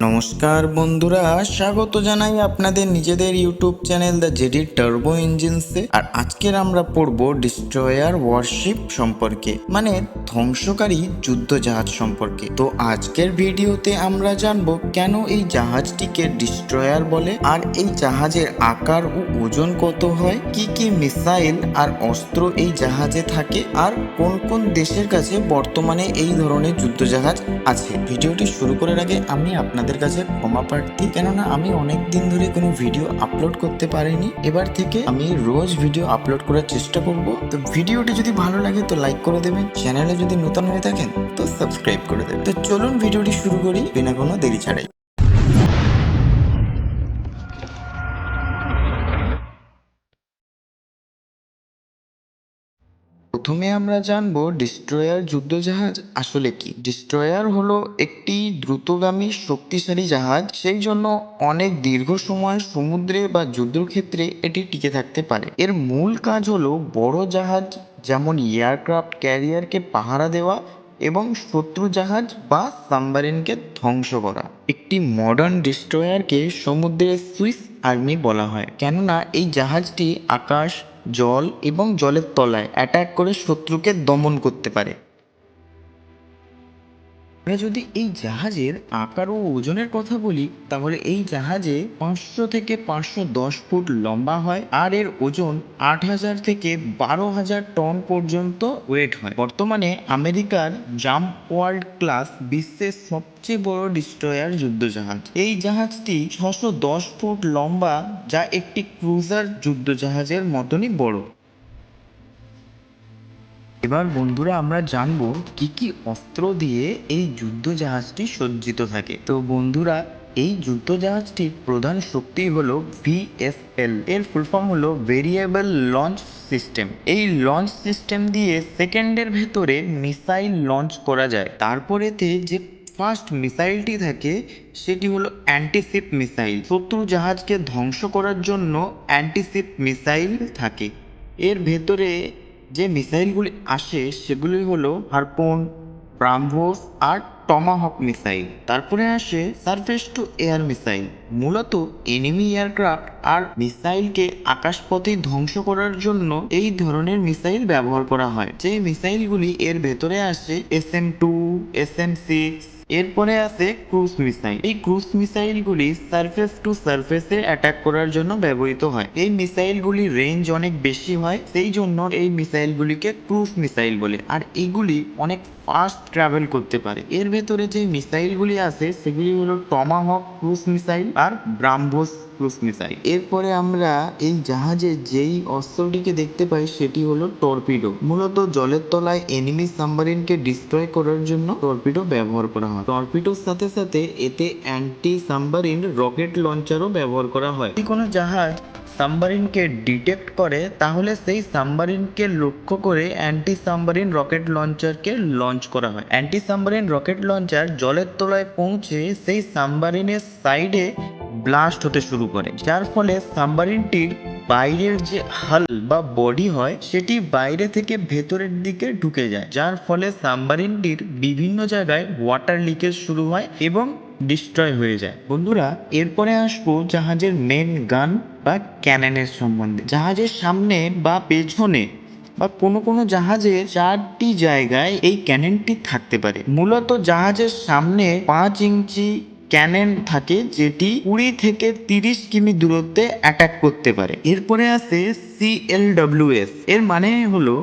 নমস্কার বন্ধুরা, স্বাগত জানাই আপনাদের নিজেদের YouTube channel the JD turbo ইঞ্জিনসে। আর আজকের আমরা পড়ব ডিস্ট্রয়ার ওয়ারশিপ সম্পর্কে, মানে ধ্বংসকারী যুদ্ধ জাহাজ সম্পর্কে। তো আজকের ভিডিওতে আমরা জানবো কেন এই জাহাজটিকে ডিস্ট্রয়ার বলে, আর এই জাহাজের আকার ও ওজন কত হয়, কি কি মিসাইল আর অস্ত্র এই জাহাজে থাকে, আর কোন কোন দেশের কাছে বর্তমানে এই ধরনের যুদ্ধ জাহাজ আছে। ভিডিওটি শুরু করার আগে আমি আপনাদের কাছে ক্ষমা প্রার্থী, কেননা আমি অনেক দিন ধরে কোনো ভিডিও আপলোড করতে পারিনি। এবার থেকে আমি রোজ ভিডিও আপলোড করার চেষ্টা করব। তো ভিডিওটি যদি ভালো লাগে তো লাইক করে দেবেন, চ্যানেলে যদি নতুন হয়ে থাকেন তো সাবস্ক্রাইব করে দেবেন। তো চলুন ভিডিওটি শুরু করি বিনা কোনো দেরি ছাড়াই। প্রথমে আমরা জানবো ডিস্ট্রয়ার যুদ্ধজাহাজ আসলে কি। ডিস্ট্রয়ার হলো একটি দ্রুতগামী শক্তিশালী জাহাজ, সেই জন্য অনেক দীর্ঘ সময় সমুদ্রে বা যুদ্ধক্ষেত্রে এটি টিকে থাকতে পারে। এর মূল কাজ হলো বড় জাহাজ যেমন এয়ারক্রাফট ক্যারিয়ারকে পাহারা দেওয়া এবং শত্রু জাহাজ বা সাবমেরিনকে ধ্বংস করা। একটি মডার্ন ডিস্ট্রয়ারকে সমুদ্রের সুইস আর্মি বলা হয়, কেননা এই জাহাজটি আকাশ, জল এবং জলের তলায় অ্যাটাক করে শত্রুকে দমন করতে পারে। আমরা যদি এই জাহাজের আকার ও ওজনের কথা বলি, তাহলে এই জাহাজে 500 থেকে 510 ফুট লম্বা হয়, আর এর ওজন 8,000 থেকে 12,000 টন পর্যন্ত ওয়েট হয়। বর্তমানে আমেরিকার জাম্প ওয়ার্ল্ড ক্লাস বিশ্বের সবচেয়ে বড় ডিস্ট্রয়ার যুদ্ধজাহাজ। এই জাহাজটি 610 ফুট লম্বা, যা একটি ক্রুজার যুদ্ধজাহাজের মতনই বড়। এবার বন্ধুরা আমরা জানবো কি কি অস্ত্র দিয়ে এই যুদ্ধ জাহাজটি সজ্জিত থাকে। তো বন্ধুরা, এই যুদ্ধ জাহাজটির প্রধান শক্তি হলো ভিএসএল। এর ফুল ফর্ম হলো ভেরিয়েবল লঞ্চ সিস্টেম। এই লঞ্চ সিস্টেম দিয়ে সেকেন্ডের ভেতরে মিসাইল লঞ্চ করা যায়। তারপরেতে যে ফার্স্ট মিসাইলটি থাকে সেটি হলো অ্যান্টিশিপ মিসাইল। শত্রু জাহাজকে ধ্বংস করার জন্য অ্যান্টিশিপ মিসাইল থাকে। এর ভেতরে যে মিসাইলগুলি আসে সেগুলি হলো হারপুন, ব্রাহ্মোস আর টমাহক মিসাইল। তারপরে আসে সারফেস টু এয়ার মিসাইল। মূলত এনিমি এয়ারক্রাফট আর মিসাইলকে আকাশপথে ধ্বংস করার জন্য এই ধরনের মিসাইল ব্যবহার করা হয়। যে মিসাইলগুলি এর ভেতরে আসে SM-2, SM-6। এরপরে আছে ক্রুজ মিসাইল। এই ক্রুজ মিসাইলগুলি সারফেস টু সারফেসে অ্যাটাক করার জন্য ব্যবহৃত হয়। এই মিসাইলগুলির রেঞ্জ অনেক বেশি হয়, সেই জন্য এই মিসাইলগুলিকে ক্রুজ মিসাইল বলে। আর এগুলি অনেক ফাস্ট ট্রাভেল করতে পারে। এর ভেতরে যে মিসাইলগুলি আছে সেগুলি হলো টমাহক ক্রুজ মিসাইল আর ব্রাহ্মোস ক্রুজ মিসাইল। এরপরে আমরা এই জাহাজে যেই অস্ত্রটিকে দেখতে পাই সেটি হলো টর্পিডো। মূলত জলের তলায় এনিমি সাবমেরিনকে ডিস্ট্রয় করার জন্য টর্পিডো ব্যবহার করা হয়। টর্পিডোর সাথে সাথে এতে অ্যান্টি সাবমেরিন রকেট লঞ্চারও ব্যবহার করা হয়। যদি কোনো জাহাজ সাবমেরিনকে ডিটেক্ট করে তাহলে সেই সাবমেরিনকে লক্ষ্য করে অ্যান্টি সাবমেরিন রকেট লঞ্চারকে লঞ্চ করা হয়। অ্যান্টি সাবমেরিন রকেট লঞ্চার জলের তলায় পৌঁছে সেই সাবমেরিনের সাইডে ব্লাস্ট হতে শুরু করে, যার ফলে সাবমেরিনটির বাইরের যে হাল বা বডি হয় সেটি বাইরে থেকে ভেতরের দিকে ঢুকে যায়, যার ফলে সাবমেরিনটির বিভিন্ন জায়গায় ওয়াটার লিকেজ শুরু হয় এবং ডিস্ট্রয় হয়ে যায়। বন্ধুরা, এরপরে আসবো জাহাজের মেন গান বা ক্যাননের সম্বন্ধে। জাহাজের সামনে বা পেছনে বা কোনো কোনো জাহাজের 4টি জায়গায় এই ক্যাননটি থাকতে পারে। মূলত জাহাজের সামনে 5 ইঞ্চি ক্যানন থাকে, যেটি 20 থেকে 30 কিমি দূরত্বে অ্যাটাক করতে পারে। এরপরে আছে CLWS। এর মানে হলো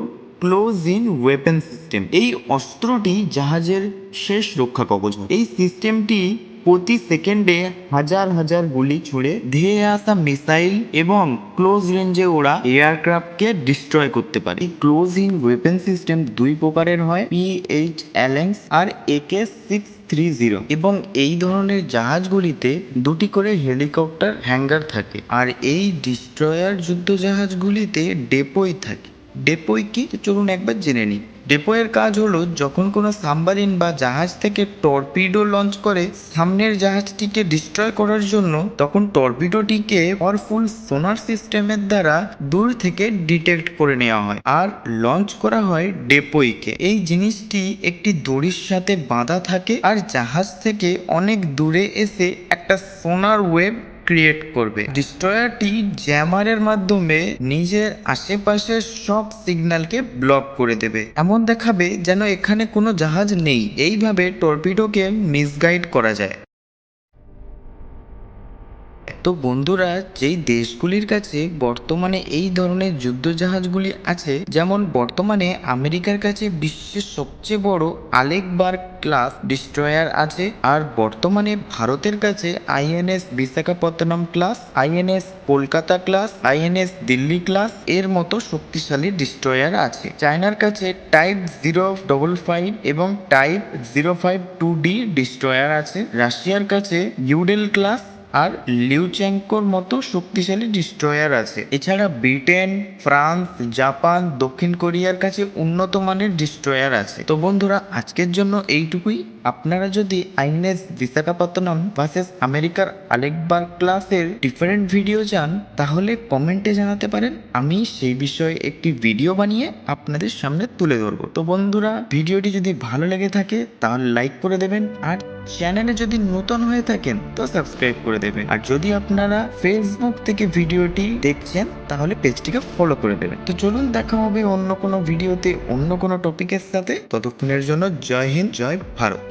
ক্লোজ ইন ওয়েপন সিস্টেম। এই অস্ত্রটি জাহাজের শেষ রক্ষা কবচ। এই সিস্টেমটি প্রতি সেকেন্ডে হাজার হাজার গুলি ছুড়ে ধেয়ে আসা মিসাইল এবং ক্লোজ রেঞ্জে ওরা এয়ারক্রাফটকে ডিস্ট্রয় করতে পারে। এই ক্লোজ ইন ওয়েপন সিস্টেম দুই প্রকারের হয়, PH-LX আর AK-630। এবং এই ধরনের জাহাজগুলিতে দুটি করে হেলিকপ্টার হ্যাঙ্গার থাকে। আর এই ডিস্ট্রয়ার যুদ্ধ জাহাজগুলিতে ডেপোই থাকে। ডেপোই কি, চলুন একবার জেনে নিই। ডেপোয়ের কাজ হলো যখন কোনো সাবমারিন বা জাহাজ থেকে টর্পিডো লঞ্চ করে সামনের জাহাজটিকে ডিস্ট্রয় করার জন্য, তখন টর্পিডোটিকে পাওয়ারফুল সোনার সিস্টেমের দ্বারা দূর থেকে ডিটেক্ট করে নেওয়া হয় আর লঞ্চ করা হয় ডেপোইকে। এই জিনিসটি একটি দড়ির সাথে বাঁধা থাকে আর জাহাজ থেকে অনেক দূরে এসে একটা সোনার ওয়েব ক্রিয়েট করবে। ডিস্ট্রয়ারটি জ্যামারের মাধ্যমে নিজের আশেপাশের সব সিগন্যালকে ব্লক করে দেবে, এমন দেখাবে যেন এখানে কোনো জাহাজ নেই। এইভাবে টর্পিডোকে মিসগাইড করা যায়। তো বন্ধুরা, যেই দেশগুলির কাছে বর্তমানে এই ধরনের যুদ্ধজাহাজগুলি আছে, যেমন বর্তমানে আমেরিকার কাছে বিশ্বের সবচেয়ে বড় আলেকবার্গ ক্লাস ডিস্ট্রয়ার আছে, আর বর্তমানে ভারতের কাছে INS Visakhapatnam class, INS Kolkata class, INS Delhi class এর মতো শক্তিশালী ডিস্ট্রয়ার আছে। চায়নার কাছে টাইপ 055 এবং টাইপ 052D ডিস্ট্রয়ার আছে। রাশিয়ার কাছে ইউডেল ক্লাস আর লিউচেঙ্কোর মতো শক্তিশালী ডিস্ট্রয়ার আছে। এছাড়া ব্রিটেন, ফ্রান্স, জাপান, দক্ষিণ কোরিয়ার কাছে উন্নত মানের ডিস্ট্রয়ার আছে। তো বন্ধুরা, আজকের জন্য এইটুকুই। আপনারা যদি আইএনএস বিশাখাপত্তনম ভার্সেস আমেরিকার আলেকবার্গ ক্লাসের ডিফারেন্ট ভিডিও চান, তাহলে কমেন্টে জানাতে পারেন। আমি সেই বিষয়ে একটি ভিডিও বানিয়ে আপনাদের সামনে তুলে ধরবো। তো বন্ধুরা, ভিডিওটি যদি ভালো লেগে থাকে তাহলে লাইক করে দেবেন, আর চ্যানেলে যদি নতুন হয়ে থাকেন তো সাবস্ক্রাইব করে দেবেন। আর যদি আপনারা ফেসবুক থেকে ভিডিওটি দেখছেন তাহলে পেজটিকে ফলো করে দেবেন। তো চলুন, দেখা হবে অন্য কোনো ভিডিওতে অন্য কোনো টপিকের সাথে। ততক্ষণের জন্য জয় হিন্দ, জয় ভারত।